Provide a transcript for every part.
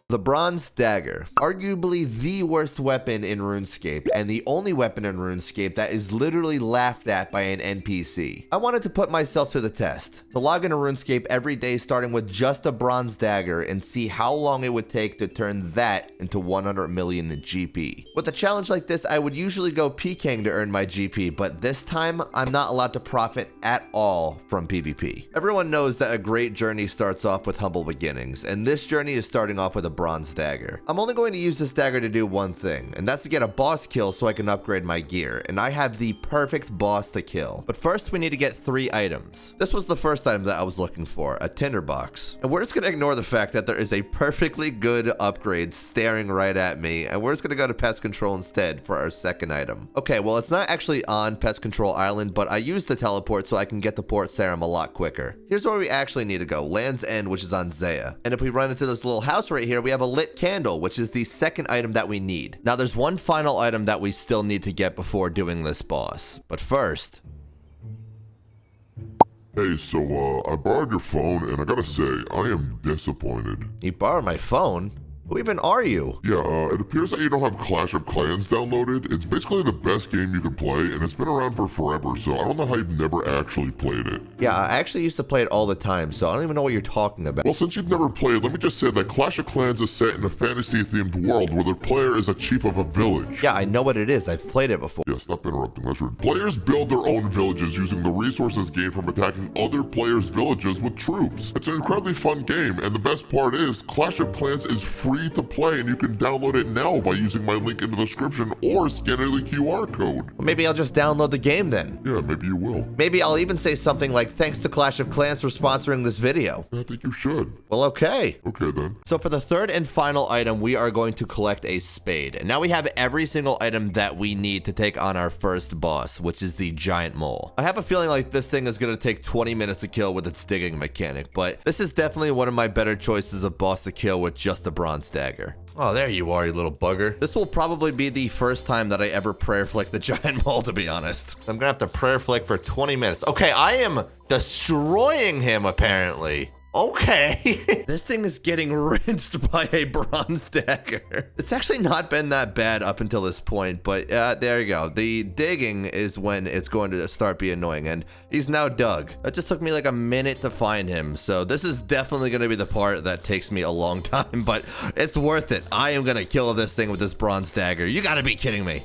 The Bronze Dagger, arguably the worst weapon in RuneScape, and the only weapon in RuneScape that is literally laughed at by an NPC. I wanted to put myself to the test, to log into RuneScape every day starting with just a Bronze Dagger and see how long it would take to turn that into 100 million GP. With a challenge like this, I would usually go PKing to earn my GP, but this time, I'm not allowed to profit at all from PvP. Everyone knows that a great journey starts off with humble beginnings, and this journey is starting off with a Bronze Dagger. I'm only going to use this dagger to do one thing, and that's to get a boss kill so I can upgrade my gear, and I have the perfect boss to kill. But first, we need to get 3 items. This was the first item that I was looking for, a tinderbox. And we're just gonna ignore the fact that there is a perfectly good upgrade staring right at me, and we're just gonna go to pest control instead for our second item. Okay, well, it's not actually on Pest Control Island, but I used the teleport so I can get to Port Sarim a lot quicker. Here's where we actually need to go, Land's End, which is on Zaya. And if we run into this little house right here, we have a lit candle, which is the second item that we need. Now, there's one final item that we still need to get before doing this boss. But first... Hey, so, I borrowed your phone, and I gotta say, I am disappointed. You borrowed my phone? Who even are you? Yeah, it appears that you don't have Clash of Clans downloaded. It's basically the best game you can play, and it's been around for forever, so I don't know how you've never actually played it. Yeah, I actually used to play it all the time, so I don't even know what you're talking about. Well, since you've never played, let me just say that Clash of Clans is set in a fantasy-themed world where the player is a chief of a village. Yeah, I know what it is. I've played it before. Yeah, stop interrupting. Let's read. Players build their own villages using the resources gained from attacking other players' villages with troops. It's an incredibly fun game, and the best part is, Clash of Clans is free to play, and you can download it now by using my link in the description or scanning the QR code. Well, maybe I'll just download the game then. Yeah, maybe you will. Maybe I'll even say something like, thanks to Clash of Clans for sponsoring this video. I think you should. Well, okay. Okay, then. So for the third and final item, we are going to collect a spade. And now we have every single item that we need to take on our first boss, which is the giant mole. I have a feeling like this thing is going to take 20 minutes to kill with its digging mechanic, but this is definitely one of my better choices of boss to kill with just the Bronze Dagger. Oh, there you are, you little bugger. This will probably be the first time that I ever prayer flick the giant mole, to be honest. I'm gonna have to prayer flick for 20 minutes. Okay, I am destroying him, apparently. Okay. This thing is getting rinsed by a Bronze Dagger. It's actually not been that bad up until this point, but there you go. The digging is when it's going to start being annoying, and he's now dug. That just took me like a minute to find him, so this is definitely going to be the part that takes me a long time, but it's worth it. I am going to kill this thing with this Bronze Dagger. You gotta be kidding me.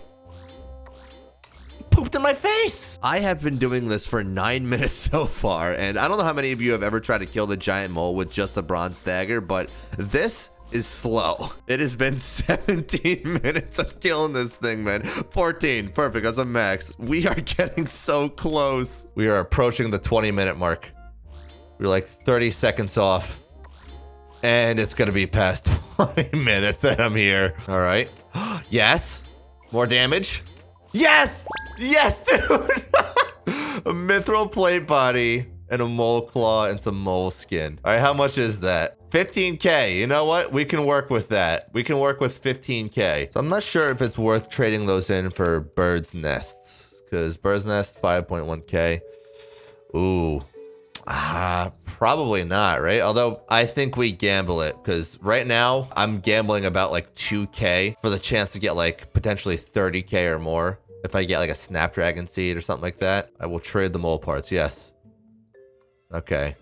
Pooped in my face. I have been doing this for 9 minutes so far, and I don't know how many of you have ever tried to kill the giant mole with just a Bronze Dagger, but this is slow. It has been 17 minutes of killing this thing, man. 14, perfect, that's a max. We are getting so close. We are approaching the 20-minute mark. We're like 30 seconds off, and it's gonna be past 20 minutes that I'm here. All right, yes, more damage. Yes! Yes, dude! A mithril plate body and a mole claw and some mole skin. All right, how much is that? 15K. You know what? We can work with that. We can work with 15K. So I'm not sure if it's worth trading those in for bird's nests, because bird's nest 5.1K. Ooh. Probably not, right? Although I think we gamble it, because right now I'm gambling about like 2K for the chance to get like potentially 30K or more. If I get like a snapdragon seed or something like that, I will trade the mole parts. Yes. Okay.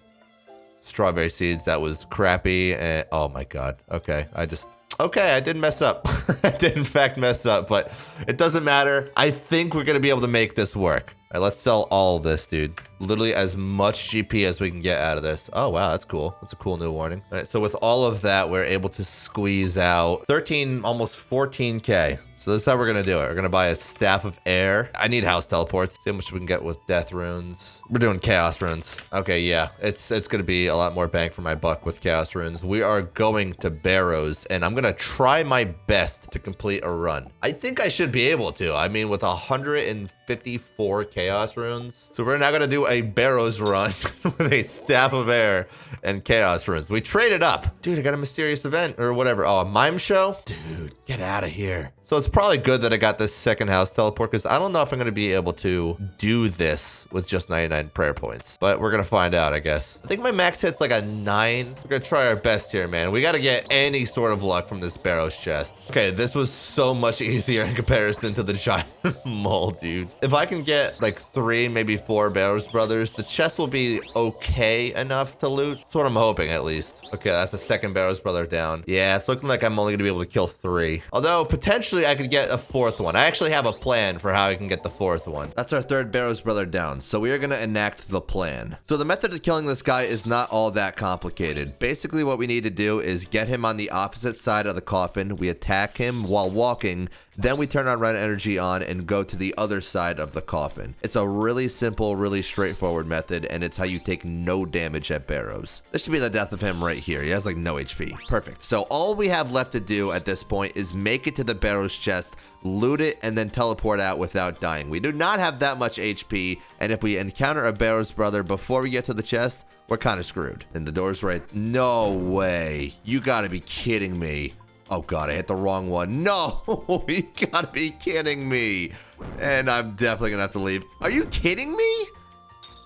Strawberry seeds. That was crappy. And oh my God. Okay. I did mess up. I did in fact mess up, but it doesn't matter. I think we're going to be able to make this work. All right, let's sell all of this, dude. Literally as much GP as we can get out of this. Oh, wow, that's cool. That's a cool new warning. All right, so with all of that, we're able to squeeze out 13, almost 14K. So this is how we're gonna do it. We're gonna buy a Staff of Air. I need house teleports. See how much we can get with death runes. We're doing chaos runes. Okay, yeah, it's gonna be a lot more bang for my buck with chaos runes. We are going to Barrows, and I'm gonna try my best to complete a run. I think I should be able to. I mean, with 154 chaos runes. So we're now gonna do a Barrows run with a Staff of Air and chaos runes. We traded up. Dude, I got a mysterious event or whatever. Oh, a mime show? Dude, get out of here. So it's probably good that I got this second house teleport because I don't know if I'm going to be able to do this with just 99 prayer points. But we're going to find out, I guess. I think my max hit's like a 9. We're going to try our best here, man. We got to get any sort of luck from this Barrows chest. Okay, this was so much easier in comparison to the giant mole, dude. If I can get like 3, maybe 4 Barrows brothers, the chest will be okay enough to loot. That's what I'm hoping, at least. Okay, that's the second Barrows brother down. Yeah, it's looking like I'm only gonna be able to kill 3. Although, potentially, I could get a 4th one. I actually have a plan for how I can get the 4th one. That's our 3rd Barrows brother down, so we are gonna enact the plan. So the method of killing this guy is not all that complicated. Basically, what we need to do is get him on the opposite side of the coffin. We attack him while walking, then we turn our red energy on and go to the other side of the coffin. It's a really simple, really straightforward method, and it's how you take no damage at Barrows. This should be the death of him right here. He has like no HP. Perfect. So all we have left to do at this point is make it to the Barrows chest, loot it, and then teleport out without dying. We do not have that much HP, and if we encounter a Barrows brother before we get to the chest, we're kind of screwed. And the door's right. No way. You gotta be kidding me. Oh God, I hit the wrong one. No, you gotta be kidding me. And I'm definitely gonna have to leave. Are you kidding me?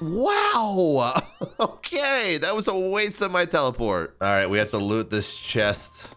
Wow. Okay, that was a waste of my teleport. All right, we have to loot this chest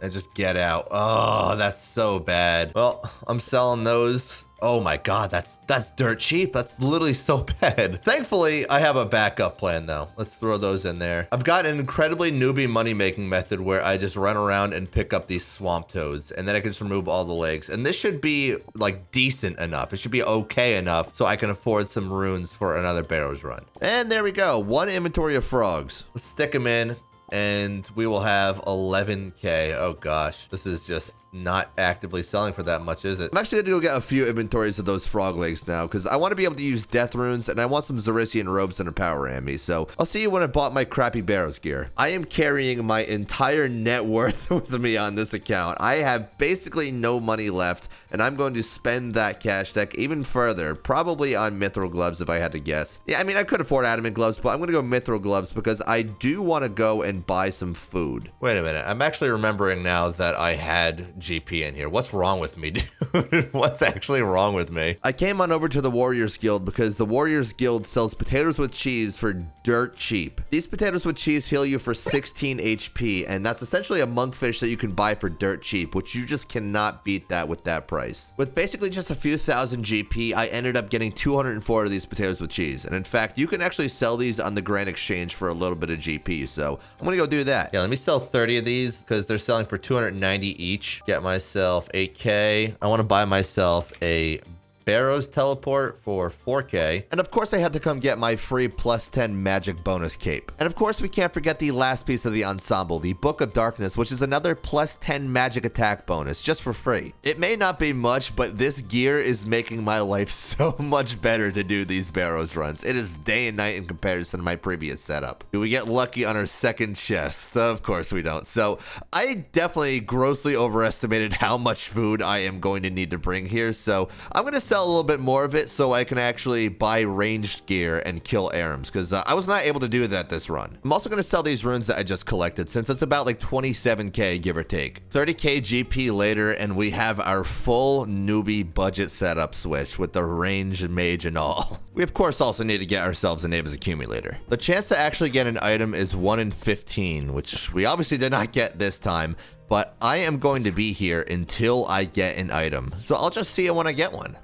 and just get out. Oh, that's so bad. Well, I'm selling those. Oh my God, that's dirt cheap. That's literally so bad. Thankfully, I have a backup plan though. Let's throw those in there. I've got an incredibly newbie money-making method where I just run around and pick up these swamp toads, and then I can just remove all the legs. And this should be like decent enough. It should be okay enough so I can afford some runes for another Barrows run. And there we go. 1 inventory of frogs. Let's stick them in, and we will have 11K. Oh gosh, this is just not actively selling for that much, is it? I'm actually gonna go get a few inventories of those frog legs now because I want to be able to use death runes, and I want some Zarisian robes and a power ammy. So I'll see you when I bought my crappy Barrows gear. I am carrying my entire net worth with me on this account. I have basically no money left, and I'm going to spend that cash deck even further, probably on mithril gloves if I had to guess. Yeah, I mean, I could afford adamant gloves, but I'm gonna go mithril gloves because I do want to go and buy some food. Wait a minute, I'm actually remembering now that I had GP in here. What's wrong with me, dude? What's actually wrong with me? I came on over to the Warriors Guild because the Warriors Guild sells potatoes with cheese for dirt cheap. These potatoes with cheese heal you for 16 HP, and that's essentially a monkfish that you can buy for dirt cheap, which you just cannot beat that with that price. With basically just a few thousand GP, I ended up getting 204 of these potatoes with cheese, and in fact, you can actually sell these on the Grand Exchange for a little bit of GP, so I'm gonna go do that. Yeah, let me sell 30 of these because they're selling for 290 each. Get myself 8K. I want to buy myself a Barrows teleport for 4K. And of course I had to come get my free +10 magic bonus cape. And of course we can't forget the last piece of the ensemble, the Book of Darkness, which is another +10 magic attack bonus just for free. It may not be much, but this gear is making my life so much better to do these Barrows runs. It is day and night in comparison to my previous setup. Do we get lucky on our second chest? Of course we don't. So I definitely grossly overestimated how much food I am going to need to bring here. So I'm going to sell a little bit more of it so I can actually buy ranged gear and kill Arams, because I was not able to do that this run. I'm also going to sell these runes that I just collected since it's about like 27K give or take. 30K GP later, and we have our full newbie budget setup switch with the range mage and all. We of course also need to get ourselves a Navis accumulator. The chance to actually get an item is 1 in 15, which we obviously did not get this time, but I am going to be here until I get an item. So I'll just see it when I get one.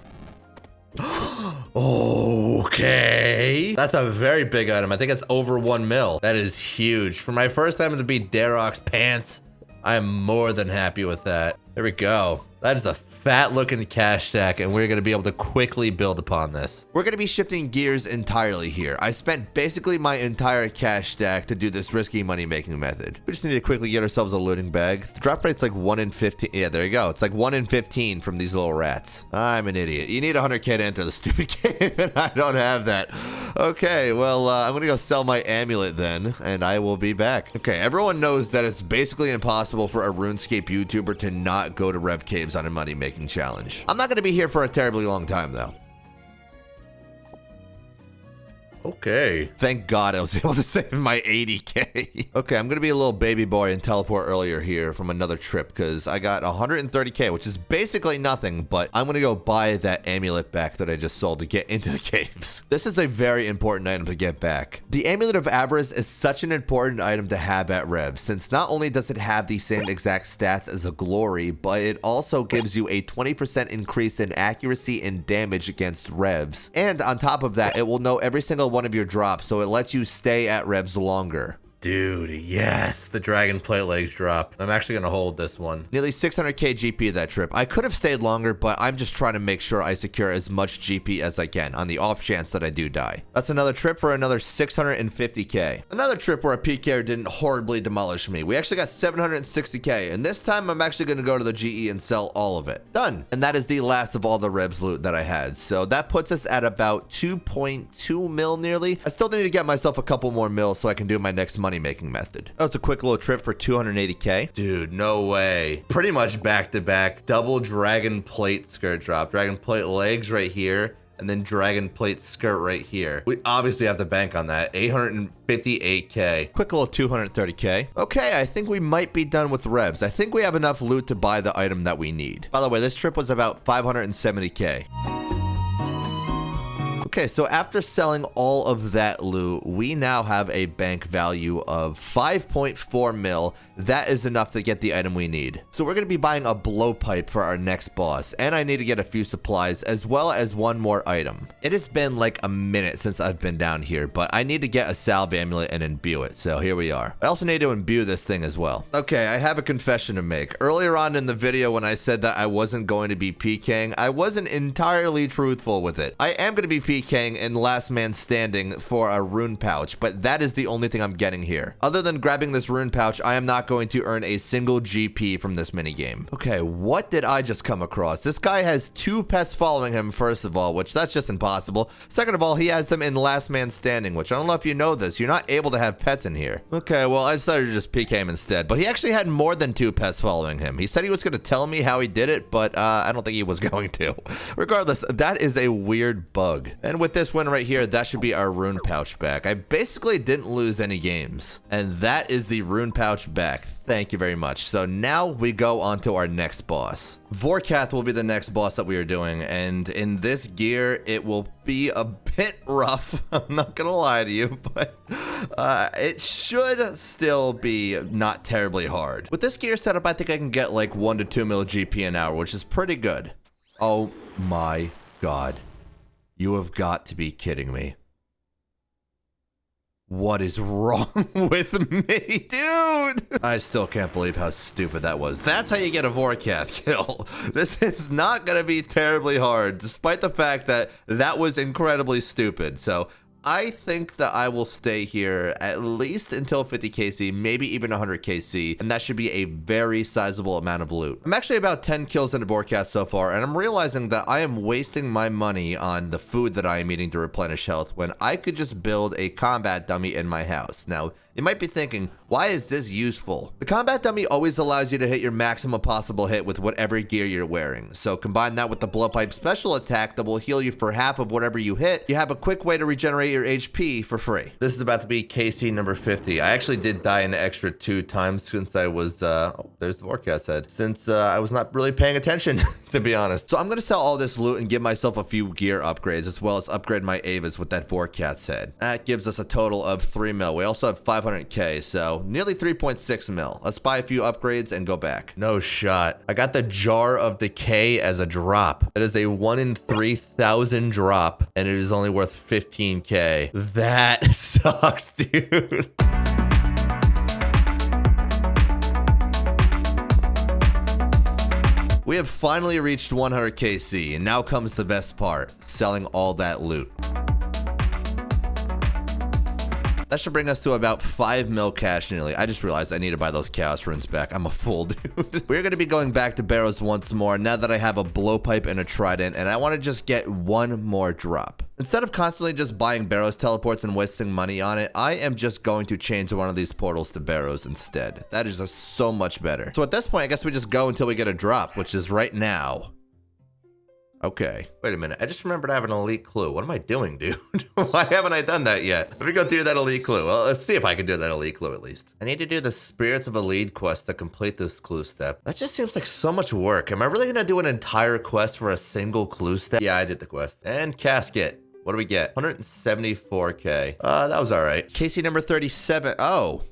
Okay, that's a very big item. I think it's over 1 mil. That is huge. For my first time to be Darok's pants, I am more than happy with that. There we go. That is a fat looking cash stack, and we're going to be able to quickly build upon this. We're going to be shifting gears entirely here. I spent basically my entire cash stack to do this risky money making method. We just need to quickly get ourselves a looting bag. The drop rate's like 1 in 15. Yeah, there you go. It's like 1 in 15 from these little rats. I'm an idiot. You need 100K to enter the stupid game, and I don't have that. Okay, well, I'm going to go sell my amulet then, and I will be back. Okay, everyone knows that it's basically impossible for a RuneScape YouTuber to not go to Rev Caves on a money making challenge. I'm not going to be here for a terribly long time though. Okay. Thank God I was able to save my 80k. Okay, I'm gonna be a little baby boy and teleport earlier here from another trip because I got 130k, which is basically nothing, but I'm gonna go buy that amulet back that I just sold to get into the caves. This is a very important item to get back. The Amulet of Avarice is such an important item to have at Rev, since not only does it have the same exact stats as a glory, but it also gives you a 20% increase in accuracy and damage against Revs. And on top of that, it will know every single one of your drops, so it lets you stay at Revs longer. Dude, yes, the dragon plate legs drop. I'm actually gonna hold this one. Nearly 600k GP that trip. I could have stayed longer, but I'm just trying to make sure I secure as much GP as I can on the off chance that I do die. That's another trip for another 650k. Another trip where a PKer didn't horribly demolish me. We actually got 760k, and this time I'm actually gonna go to the GE and sell all of it. Done. And that is the last of all the Revs loot that I had. So that puts us at about 2.2 mil nearly. I still need to get myself a couple more mils so I can do my next money making method. That was a quick little trip for 280k. Dude, no way. Pretty much back to back. Double dragon plate skirt drop. Dragon plate legs right here, and then dragon plate skirt right here. We obviously have to bank on that. 858k. Quick little 230k. Okay, I think we might be done with Revs. I think we have enough loot to buy the item that we need. By the way, this trip was about 570k. Okay, so after selling all of that loot, we now have a bank value of 5.4 mil. That is enough to get the item we need. So we're going to be buying a blowpipe for our next boss, and I need to get a few supplies as well as one more item. It has been like a minute since I've been down here, but I need to get a salve amulet and imbue it, so here we are. I also need to imbue this thing as well. Okay, I have a confession to make. Earlier on in the video when I said that I wasn't going to be PKing, I wasn't entirely truthful with it. I am going to be PKing in Last Man Standing for a rune pouch, but that is the only thing I'm getting here. Other than grabbing this rune pouch, I am not going to earn a single GP from this minigame. Okay, what did I just come across? This guy has 2 pets following him, first of all, which that's just impossible. Second of all, he has them in Last Man Standing, which I don't know if you know this. You're not able to have pets in here. Okay, well, I decided to just PK him instead, but he actually had more than 2 pets following him. He said he was going to tell me how he did it, but I don't think he was going to. Regardless, that is a weird bug. And with this win right here, that should be our rune pouch back. I basically didn't lose any games, and that is the rune pouch back. Thank you very much. So now we go on to our next boss. Vorkath will be the next boss that we are doing, and in this gear it will be a bit rough. I'm not gonna lie to you, but it should still be not terribly hard. With this gear setup, I think I can get like 1 to 2 mil GP an hour, which is pretty good. Oh my god. You have got to be kidding me. What is wrong with me, dude? I still can't believe how stupid that was. That's how you get a Vorkath kill. This is not going to be terribly hard, despite the fact that that was incredibly stupid. So I think that I will stay here at least until 50 KC, maybe even 100 KC, and that should be a very sizable amount of loot. I'm actually about 10 kills into Vorkath so far, and I'm realizing that I am wasting my money on the food that I am eating to replenish health when I could just build a combat dummy in my house. Now, you might be thinking, why is this useful? The combat dummy always allows you to hit your maximum possible hit with whatever gear you're wearing. So combine that with the blowpipe special attack that will heal you for half of whatever you hit. You have a quick way to regenerate your HP for free. This is about to be KC number 50. I actually did die an extra 2 times since I was, oh, there's the Vorkath head. Since I was not really paying attention, to be honest. So I'm going to sell all this loot and give myself a few gear upgrades, as well as upgrade my Avas with that Vorkath head. That gives us a total of 3 mil. We also have 500k, so nearly 3.6 mil. Let's buy a few upgrades and go back. No shot. I got the Jar of Decay as a drop. It is a 1 in 3,000 drop, and it is only worth 15k. That sucks, dude. We have finally reached 100 KC, and now comes the best part, selling all that loot. That should bring us to about 5 mil cash nearly. I just realized I need to buy those chaos runes back. I'm a fool, dude. We're going to be going back to Barrows once more now that I have a blowpipe and a trident, and I want to just get one more drop. Instead of constantly just buying Barrows teleports and wasting money on it, I am just going to change one of these portals to Barrows instead. That is just so much better. So at this point, I guess we just go until we get a drop, which is right now. Okay, wait a minute. I just remembered I have an elite clue. What am I doing, dude? Why haven't I done that yet? Let me go do that elite clue. Well, let's see if I can do that elite clue at least. I need to do the Spirits of a Lead quest to complete this clue step. That just seems like so much work. Am I really gonna do an entire quest for a single clue step? Yeah, I did the quest. And casket. What do we get? 174K. That was all right. Casey number 37. Oh.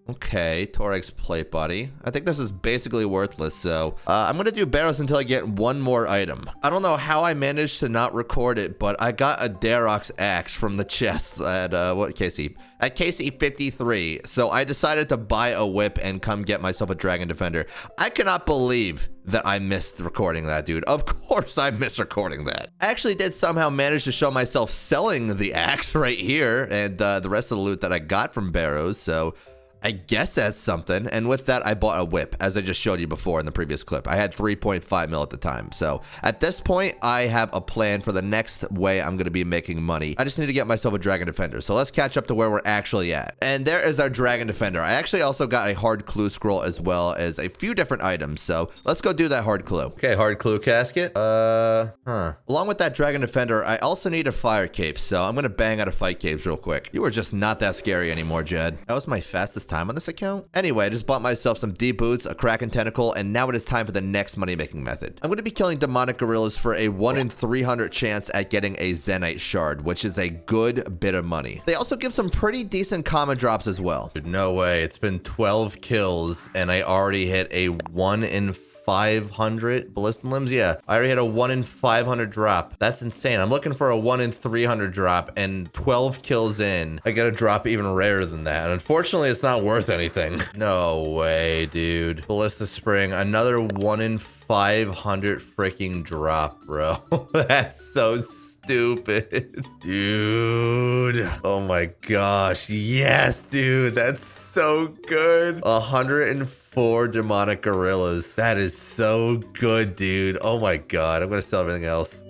Okay, Torag's plate body. I think this is basically worthless, so I'm gonna do barrels until I get one more item. I don't know how I managed to not record it, but I got a Darok's axe from the chest at what Casey? At Casey 53. So I decided to buy a whip and come get myself a Dragon Defender. I cannot believe that I missed recording that, dude. Of course I missed recording that. I actually did somehow manage to show myself selling the axe right here and the rest of the loot that I got from Barrows, so I guess that's something. And with that, I bought a whip, as I just showed you before in the previous clip. I had 3.5 mil at the time. So at this point, I have a plan for the next way I'm going to be making money. I just need to get myself a Dragon Defender. So let's catch up to where we're actually at. And there is our Dragon Defender. I actually also got a hard clue scroll as well as a few different items. So let's go do that hard clue. Okay, hard clue casket. Along with that Dragon Defender, I also need a fire cape. So I'm going to bang out a fight capes real quick. You are just not that scary anymore, Jed. That was my fastest time on this account. Anyway, I just bought myself some deep boots, a Kraken tentacle, and now it is time for the next money making method. I'm going to be killing demonic gorillas for a 1 in 300 chance at getting a Zenite shard, which is a good bit of money. They also give some pretty decent common drops as well. Dude, no way. It's been 12 kills and I already hit a 1 in 500 ballistic limbs. Yeah, I already had a 1 in 500 drop. That's insane. I'm looking for a 1 in 300 drop, and 12 kills in, I get a drop even rarer than that. And unfortunately, it's not worth anything. No way, dude. Ballista Spring, another 1 in 500 freaking drop, bro. That's so stupid. Dude. Oh my gosh. Yes, dude. That's so good. 104 demonic gorillas. That is so good, dude. Oh my god. I'm gonna sell everything else.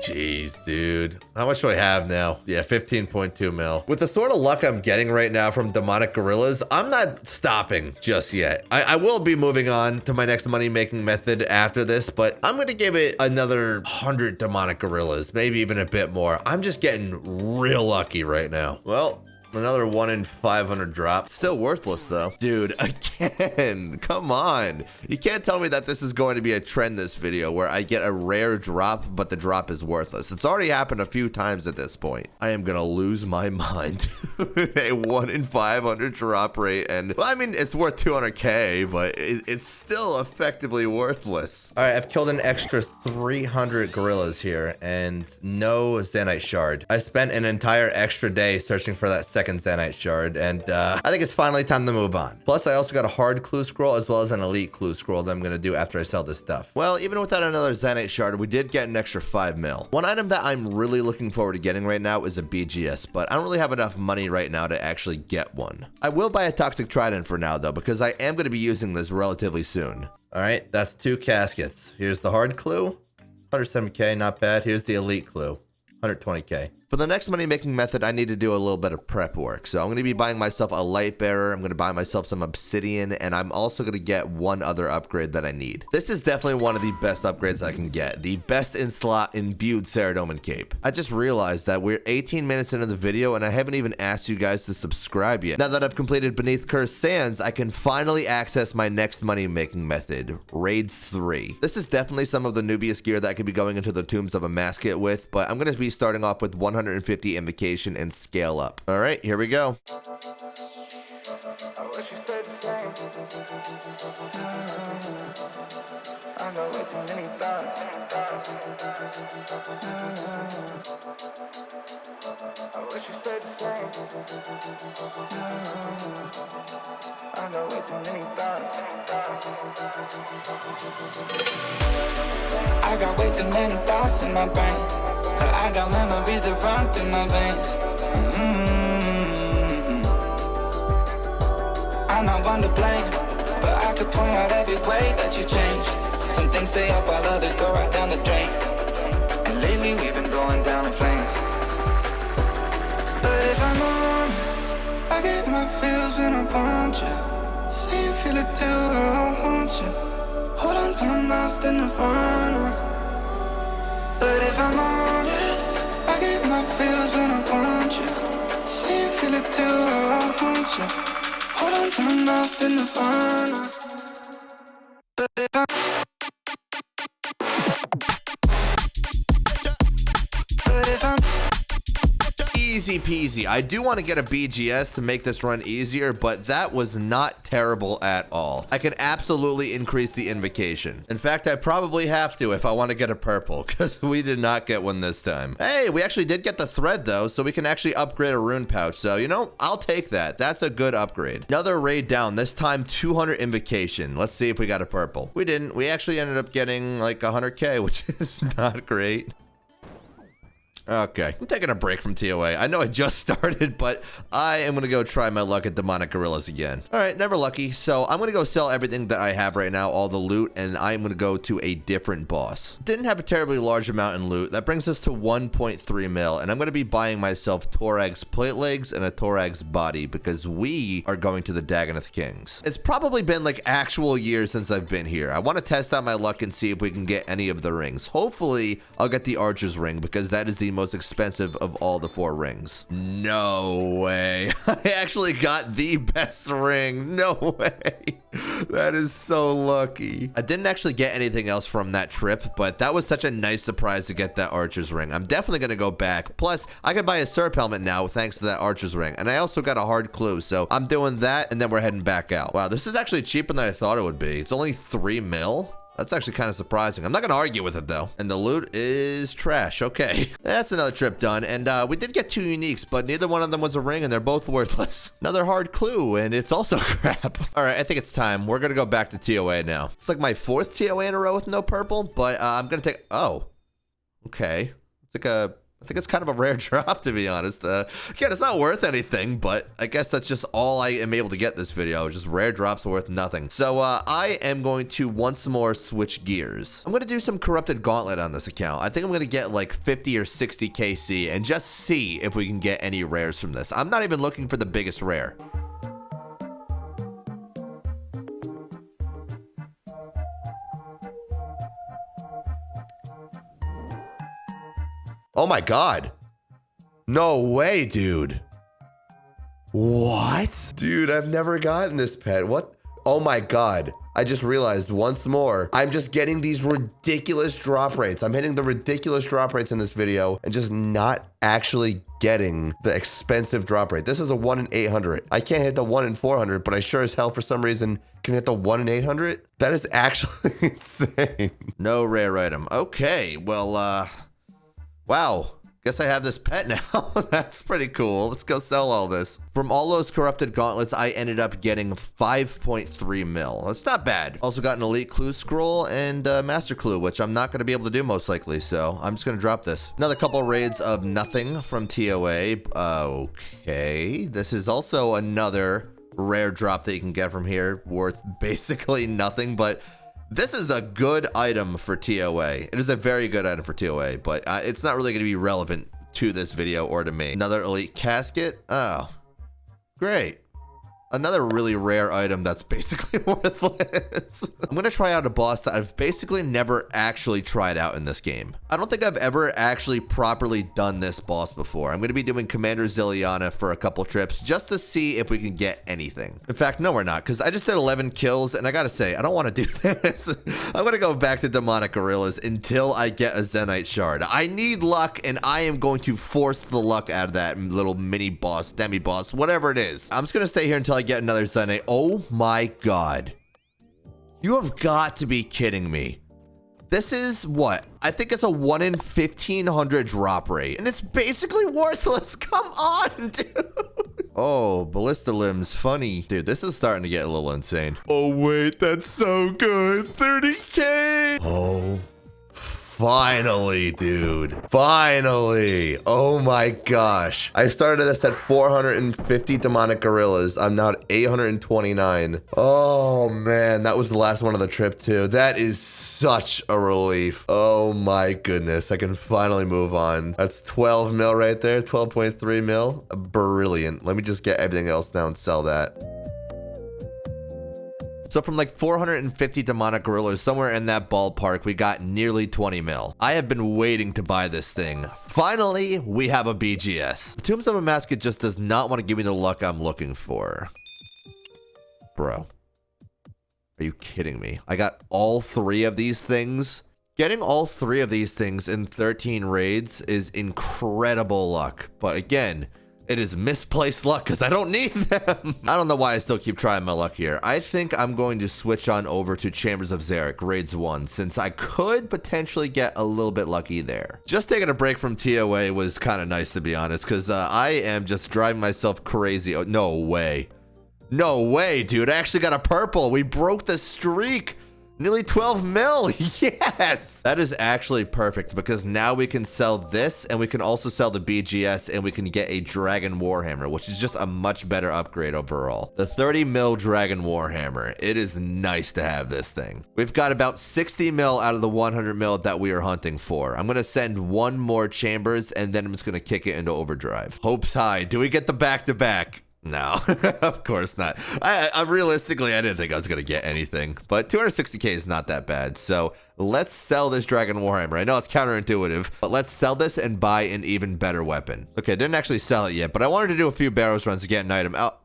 Jeez, dude. How much do I have now? Yeah, 15.2 mil. With the sort of luck I'm getting right now from demonic gorillas, I'm not stopping just yet. I will be moving on to my next money-making method after this, but I'm going to give it another 100 demonic gorillas, maybe even a bit more. I'm just getting real lucky right now. Well, another 1 in 500 drop. Still worthless though. Dude, again, come on. You can't tell me that this is going to be a trend this video where I get a rare drop, but the drop is worthless. It's already happened a few times at this point. I am gonna lose my mind. A 1 in 500 drop rate, and well, I mean, it's worth 200K, but it's still effectively worthless. All right, I've killed an extra 300 gorillas here and no Zenite shard. I spent an entire extra day searching for that second Zenite shard, and I think it's finally time to move on. Plus, I also got a hard clue scroll as well as an elite clue scroll that I'm gonna do after I sell this stuff. Well, even without another Zenite shard, we did get an extra 5 mil. One item that I'm really looking forward to getting right now is a BGS, but I don't really have enough money right now to actually get one. I will buy a Toxic Trident for now though, because I am gonna be using this relatively soon. All right, that's 2 caskets. Here's the hard clue, 107K, not bad. Here's the elite clue, 120K. For the next money making method, I need to do a little bit of prep work. So I'm going to be buying myself a light bearer. I'm going to buy myself some obsidian, and I'm also going to get one other upgrade that I need. This is definitely one of the best upgrades I can get. The best in slot imbued Ceradomin cape. I just realized that we're 18 minutes into the video and I haven't even asked you guys to subscribe yet. Now that I've completed Beneath Cursed Sands, I can finally access my next money making method, Raids 3. This is definitely some of the newbiest gear that I could be going into the Tombs of a Masket with, but I'm going to be starting off with 150 invocation and scale up. All right, here we go. I got way too many thoughts in my brain. I got memories that run through my veins. I'm not one to blame, but I could point out every way that you change. Some things stay up while others go right down the drain. And lately we've been going down in flames. But if I'm honest, I get my feels when I want you. Say you feel it too, I'll haunt you. Hold on till I'm lost in Nirvana. But if I'm honest, I get my feels when I want you. Say you feel it too, I'll haunt you. Hold on till I'm lost in Nirvana. But if I'm Easy peasy. I do want to get a BGS to make this run easier, but that was not terrible at all. I can absolutely increase the invocation. In fact, I probably have to if I want to get a purple, because we did not get one this time. Hey, we actually did get the thread though, so we can actually upgrade a rune pouch. So, you know, I'll take that. That's a good upgrade. Another raid down, this time 200 invocation. Let's see if we got a purple. We didn't. We actually ended up getting like 100k, which is not great. Okay, I'm taking a break from TOA. I know I just started, but I am going to go try my luck at Demonic Gorillas again. All right, never lucky. So I'm going to go sell everything that I have right now, all the loot, and I'm going to go to a different boss. Didn't have a terribly large amount in loot. That brings us to 1.3 mil, and I'm going to be buying myself Torag's plate legs and a Torag's body because we are going to the Dagonoth Kings. It's probably been like actual years since I've been here. I want to test out my luck and see if we can get any of the rings. Hopefully, I'll get the Archer's ring because that is the most expensive of all the 4 rings. No way. I actually got the best ring. No way. That is so lucky. I didn't actually get anything else from that trip, but that was such a nice surprise to get that Archer's ring. I'm definitely going to go back. Plus, I can buy a Serp helmet now thanks to that Archer's ring. And I also got a hard clue, so I'm doing that and then we're heading back out. Wow, this is actually cheaper than I thought it would be. It's only 3 mil. That's actually kind of surprising. I'm not going to argue with it, though. And the loot is trash. Okay. That's another trip done. And we did get 2 uniques, but neither one of them was a ring, and they're both worthless. Another hard clue, and it's also crap. All right, I think it's time. We're going to go back to TOA now. It's like my 4th TOA in a row with no purple, but I'm going to take... Oh. Okay. It's like a... I think it's kind of a rare drop, to be honest. Again, it's not worth anything, but I guess that's just all I am able to get this video. Just rare drops worth nothing. So I am going to once more switch gears. I'm going to do some Corrupted Gauntlet on this account. I think I'm going to get like 50 or 60 KC and just see if we can get any rares from this. I'm not even looking for the biggest rare. Oh my god. No way, dude. What? Dude, I've never gotten this pet. What? Oh my god. I just realized once more, I'm just getting these ridiculous drop rates. I'm hitting the ridiculous drop rates in this video and just not actually getting the expensive drop rate. This is a 1 in 800. I can't hit the 1 in 400, but I sure as hell for some reason can hit the 1 in 800. That is actually insane. No rare item. Okay, well, wow. Guess I have this pet now. That's pretty cool. Let's go sell all this. From all those Corrupted Gauntlets, I ended up getting 5.3 mil. That's not bad. Also got an Elite Clue Scroll and Master Clue, which I'm not going to be able to do most likely, so I'm just going to drop this. Another couple raids of nothing from TOA. Okay. This is also another rare drop that you can get from here, worth basically nothing, but... This is a good item for TOA. It is a very good item for TOA, but it's not really going to be relevant to this video or to me. Another Elite Casket. Oh, great. Another really rare item that's basically worthless. I'm going to try out a boss that I've basically never actually tried out in this game. I don't think I've ever actually properly done this boss before. I'm going to be doing Commander Zilliana for a couple trips just to see if we can get anything. In fact, no, we're not, because I just did 11 kills, and I got to say, I don't want to do this. I'm going to go back to Demonic Gorillas until I get a Zenite Shard. I need luck, and I am going to force the luck out of that little mini boss, demi boss, whatever it is. I'm just going to stay here until I get another Zenite. Oh my god. You have got to be kidding me. This is what? I think it's a 1 in 1500 drop rate. And it's basically worthless. Come on, dude. Oh, Ballista Limbs, funny. Dude, this is starting to get a little insane. Oh, wait, that's so good. 30k. Oh. Finally, dude. Finally. Oh my gosh. I started this at 450 Demonic Gorillas. I'm now at 829. Oh man, that was the last one of the trip too. That is such a relief. Oh my goodness. I can finally move on. That's 12 mil right there. 12.3 mil. Brilliant. Let me just get everything else now and sell that. So from like 450 demonic gorillas, somewhere in that ballpark, we got nearly 20 mil. I have been waiting to buy this thing. Finally, we have a BGS. Tombstone Mascot just does not want to give me the luck I'm looking for. Bro. Are you kidding me? I got all 3 of these things. Getting all 3 of these things in 13 raids is incredible luck. But again, it is misplaced luck because I don't need them. I don't know why I still keep trying my luck here. I think I'm going to switch on over to Chambers of Xeric, raids 1, since I could potentially get a little bit lucky there. Just taking a break from TOA was kind of nice, to be honest, because I am just driving myself crazy. Oh, no way. No way, dude. I actually got a purple. We broke the streak. Nearly 12 mil. Yes. That is actually perfect because now we can sell this and we can also sell the BGS and we can get a Dragon Warhammer, which is just a much better upgrade overall. The 30 mil Dragon Warhammer. It is nice to have this thing. We've got about 60 mil out of the 100 mil that we are hunting for. I'm going to send 1 more Chambers and then I'm just going to kick it into overdrive. Hopes high. Do we get the back-to-back? No, of course not. I realistically, I didn't think I was going to get anything, but 260k is not that bad. So let's sell this Dragon Warhammer. I know it's counterintuitive, but let's sell this and buy an even better weapon. Okay, didn't actually sell it yet, but I wanted to do a few barrows runs to get an item out.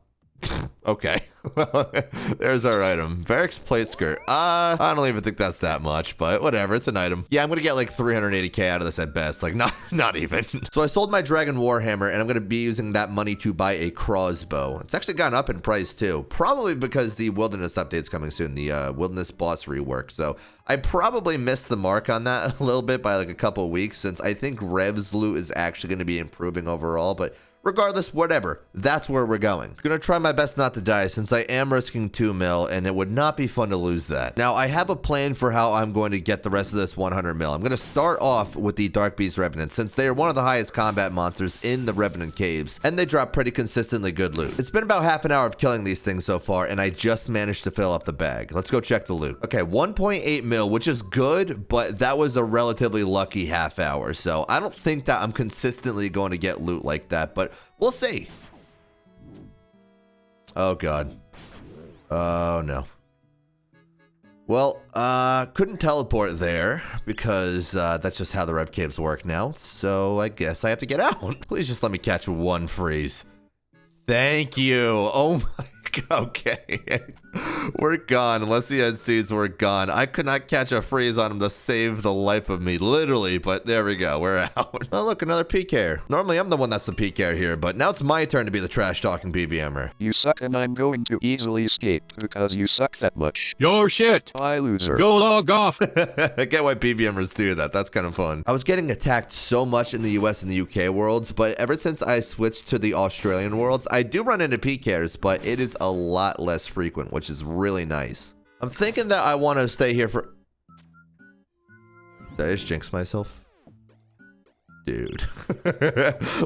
Okay, well, there's our item. Varric's plate skirt. I don't even think that's that much, but whatever, it's an item. Yeah, I'm gonna get like 380k out of this at best, like not even. So I sold my Dragon Warhammer and I'm gonna be using that money to buy a crossbow. It's actually gone up in price too, probably because the Wilderness update's coming soon, the Wilderness boss rework. So I probably missed the mark on that a little bit by like a couple of weeks, since I think Rev's loot is actually gonna be improving overall, but regardless, whatever, that's where we're going. I'm gonna try my best not to die since I am risking 2 mil and it would not be fun to lose that. Now, I have a plan for how I'm going to get the rest of this 100 mil. I'm gonna start off with the Dark Beast Revenant since they are one of the highest combat monsters in the Revenant caves and they drop pretty consistently good loot. It's been about half an hour of killing these things so far and I just managed to fill up the bag. Let's go check the loot. Okay, 1.8 mil, which is good, but that was a relatively lucky half hour. So I don't think that I'm consistently going to get loot like that, but we'll see. Oh, God. Oh, no. Well, couldn't teleport there because that's just how the Rev Caves work now. So I guess I have to get out. Please just let me catch 1 freeze. Thank you. Oh, my God. Okay. We're gone. Unless he had seeds, we're gone. I could not catch a freeze on him to save the life of me, literally, but there we go. We're out. Oh, look, another PKer. Normally, I'm the one that's the PKer here, but now it's my turn to be the trash-talking BBMer. You suck and I'm going to easily escape because you suck that much. Your shit. Bye, loser. Go log off. I get why BBMers do that. That's kind of fun. I was getting attacked so much in the US and the UK worlds, but ever since I switched to the Australian worlds, I do run into PKers, but it is a lot less frequent, which is really nice. I'm thinking that I want to stay here for... Did I just jinx myself? Dude.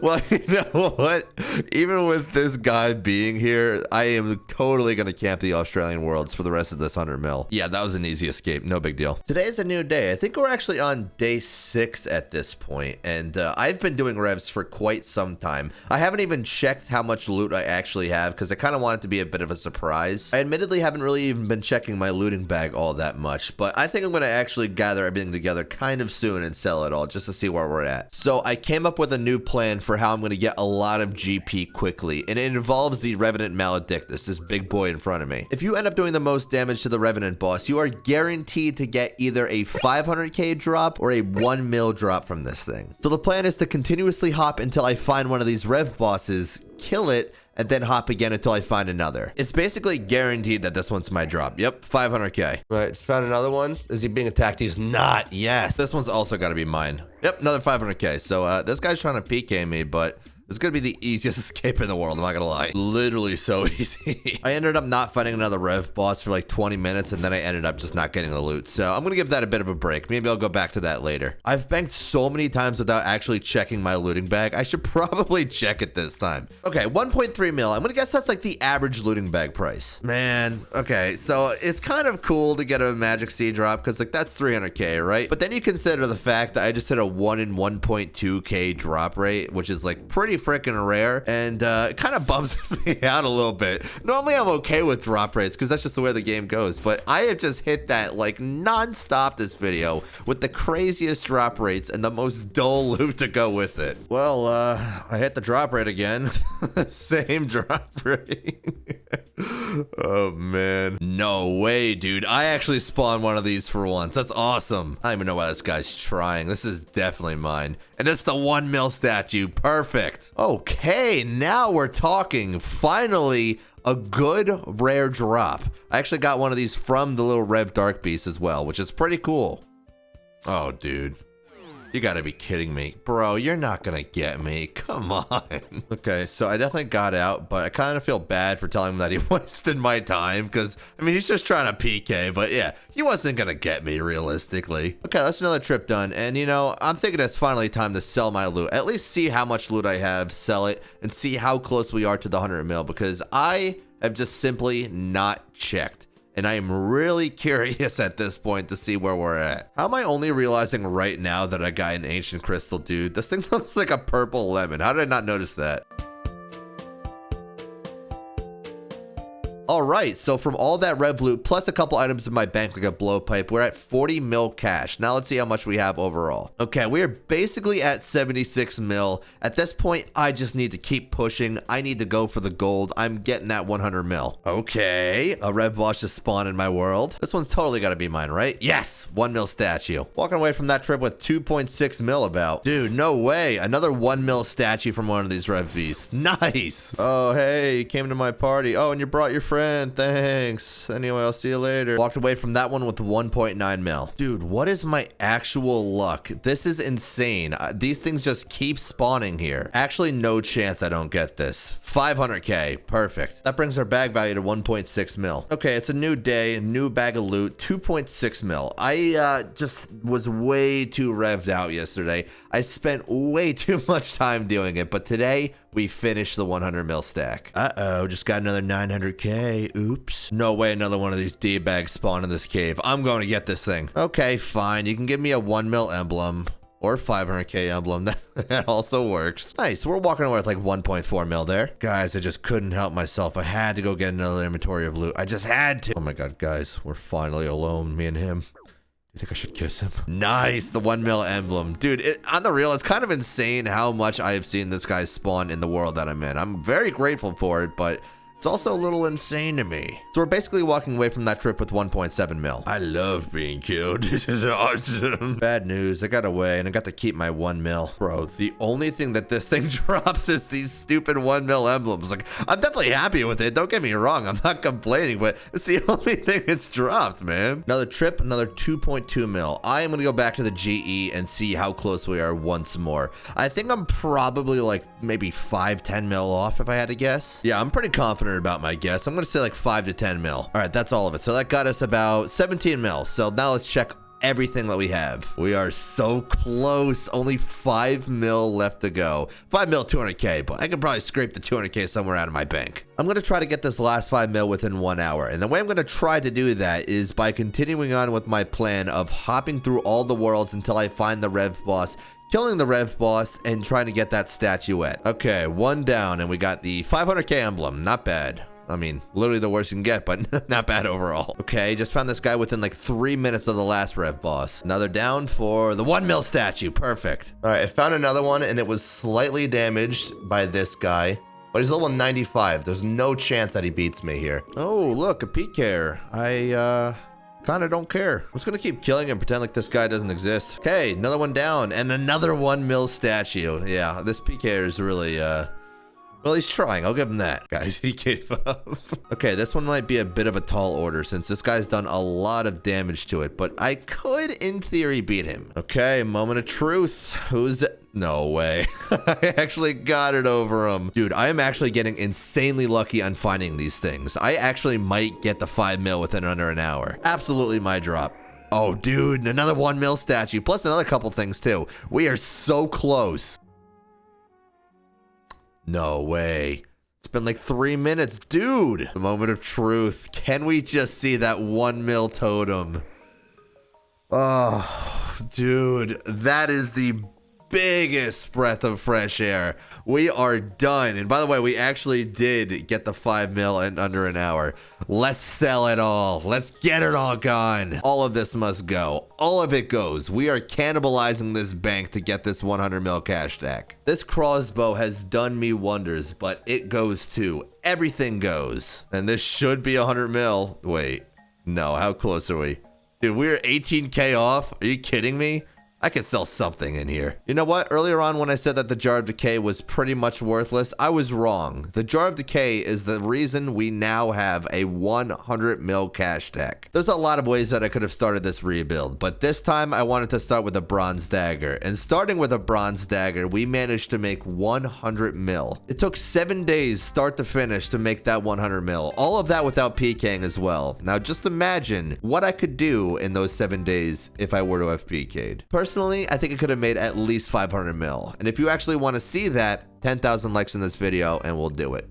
Well, you know what? Even with this guy being here, I am totally going to camp the Australian worlds for the rest of this 100 mil. Yeah, that was an easy escape. No big deal. Today is a new day. I think we're actually on day 6 at this point, and I've been doing revs for quite some time. I haven't even checked how much loot I actually have because I kind of want it to be a bit of a surprise. I admittedly haven't really even been checking my looting bag all that much, but I think I'm going to actually gather everything together kind of soon and sell it all just to see where we're at. So I came up with a new plan for how I'm going to get a lot of GP quickly, and it involves the Revenant Maledictus, this big boy in front of me. If you end up doing the most damage to the Revenant boss, you are guaranteed to get either a 500k drop or a 1 mil drop from this thing. So the plan is to continuously hop until I find one of these Rev bosses, kill it, and then hop again until I find another. It's basically guaranteed that this one's my drop. Yep, 500k. All right, just found another one. Is he being attacked? He's not. Yes. This one's also got to be mine. Yep, another 500k. So this guy's trying to PK me, but it's gonna be the easiest escape in the world, I'm not gonna lie. Literally so easy. I ended up not fighting another Rev boss for like 20 minutes, and then I ended up just not getting the loot. So I'm gonna give that a bit of a break. Maybe I'll go back to that later. I've banked so many times without actually checking my looting bag. I should probably check it this time. Okay, 1.3 mil. I'm gonna guess that's like the average looting bag price. Man, okay, so it's kind of cool to get a Magic Seed drop, because like that's 300k, right? But then you consider the fact that I just hit a 1 in 1.2k drop rate, which is like pretty pretty freaking rare, and it kind of bums me out a little bit. Normally, I'm okay with drop rates because that's just the way the game goes, but I have just hit that like non-stop this video with the craziest drop rates and the most dull loot to go with it. Well, I hit the drop rate again. Same drop rate. Oh, man. No way, dude. I actually spawned one of these for once. That's awesome. I don't even know why this guy's trying. This is definitely mine. And it's the 1 mil statue. Perfect. Okay, now we're talking. Finally, a good rare drop. I actually got one of these from the little Rev Dark Beast as well, which is pretty cool. Oh, dude. You gotta be kidding me. Bro, you're not gonna get me. Come on. Okay, so I definitely got out, but I kind of feel bad for telling him that he wasted my time because, I mean, he's just trying to PK, but yeah, he wasn't gonna get me realistically. Okay, that's another trip done, and you know, I'm thinking it's finally time to sell my loot. At least see how much loot I have, sell it, and see how close we are to the 100 mil because I have just simply not checked. And I am really curious at this point to see where we're at. How am I only realizing right now that I got an ancient crystal, dude? This thing looks like a purple lemon. How did I not notice that? All right, so from all that rev loot, plus a couple items in my bank like a blowpipe, we're at 40 mil cash. Now let's see how much we have overall. Okay, we are basically at 76 mil. At this point, I just need to keep pushing. I need to go for the gold. I'm getting that 100 mil. Okay, a rev boss just spawned in my world. This one's totally gotta be mine, right? Yes, 1 mil statue. Walking away from that trip with 2.6 mil about. Dude, no way. Another 1 mil statue from one of these rev beasts. Nice. Oh, hey, you came to my party. Oh, and you brought your friend. Thanks. Anyway, I'll see you later. Walked away from that one with 1.9 mil. Dude, what is my actual luck? This is insane. These things just keep spawning here. Actually, no chance I don't get this. 500k. Perfect. That brings our bag value to 1.6 mil. Okay, it's a new day, new bag of loot, 2.6 mil. I just was way too revved out yesterday. I spent way too much time doing it, but today we finished the 100 mil stack. Uh-oh, just got another 900k. Oops. No way another one of these D-bags spawned in this cave. I'm going to get this thing. Okay, fine. You can give me a 1 mil emblem or 500k emblem. That also works. Nice. We're walking away with like 1.4 mil there. Guys, I just couldn't help myself. I had to go get another inventory of loot. I just had to. Oh my god, guys. We're finally alone, me and him. You think I should kiss him? Nice, the 1 mil emblem. Dude, on the real, it's kind of insane how much I have seen this guy spawn in the world that I'm in. I'm very grateful for it, but it's also a little insane to me. So we're basically walking away from that trip with 1.7 mil. I love being killed. This is awesome. Bad news, I got away and I got to keep my 1 mil. Bro, the only thing that this thing drops is these stupid 1 mil emblems. Like, I'm definitely happy with it. Don't get me wrong. I'm not complaining, but it's the only thing it's dropped, man. Another trip, another 2.2 mil. I am going to go back to the GE and see how close we are once more. I think I'm probably like maybe 5-10 mil off if I had to guess. Yeah, I'm pretty confident about my guess. I'm gonna say like 5 to 10 mil. All right, that's all of it. So that got us about 17 mil. So now let's check everything that we have. We are so close. Only 5 mil left to go. 5 mil, 200k, but I could probably scrape the 200k somewhere out of my bank. I'm gonna try to get this last 5 mil within 1 hour. And the way I'm gonna try to do that is by continuing on with my plan of hopping through all the worlds until I find the Rev boss, killing the Rev boss, and trying to get that statuette. Okay, 1 down, and we got the 500k emblem. Not bad. I mean, literally the worst you can get, but not bad overall. Okay, just found this guy within like 3 minutes of the last Rev boss. Another down for the 1 mil statue. Perfect. All right, I found another one, and it was slightly damaged by this guy, but he's level 95. There's no chance that he beats me here. Oh, look, a PK. I kind of don't care. I'm just gonna keep killing him, pretend like this guy doesn't exist. Okay, another one down, and another 1 mil statue. Yeah, this PK is really, well, he's trying. I'll give him that. Guys, he gave up. Okay, this one might be a bit of a tall order since this guy's done a lot of damage to it, but I could, in theory, beat him. Okay, moment of truth. Who's it? No way. I actually got it over him. Dude, I am actually getting insanely lucky on finding these things. I actually might get the 5 mil within under an hour. Absolutely my drop. Oh, dude, another 1 mil statue, plus another couple things, too. We are so close. No way. It's been like 3 minutes. Dude. The moment of truth. Can we just see that 1 mil totem? Oh, dude. That is the biggest breath of fresh air. We are done. And by the way, we actually did get the 5 mil in under an hour. Let's sell it all. Let's get it all gone. All of this must go. All of it goes. We are cannibalizing this bank to get this 100 mil cash stack. This crossbow has done me wonders, but it goes too. Everything goes. And this should be 100 mil. Wait, no, how close are we? Dude, we're 18K off. Are you kidding me? I could sell something in here. You know what? Earlier on when I said that the Jar of Decay was pretty much worthless, I was wrong. The Jar of Decay is the reason we now have a 100 mil cash stack. There's a lot of ways that I could have started this rebuild, but this time I wanted to start with a Bronze Dagger. And starting with a Bronze Dagger, we managed to make 100 mil. It took 7 days start to finish to make that 100 mil. All of that without PKing as well. Now just imagine what I could do in those 7 days if I were to have PK'd. Personally, I think it could have made at least 500 mil. And if you actually want to see that, 10,000 likes in this video and we'll do it.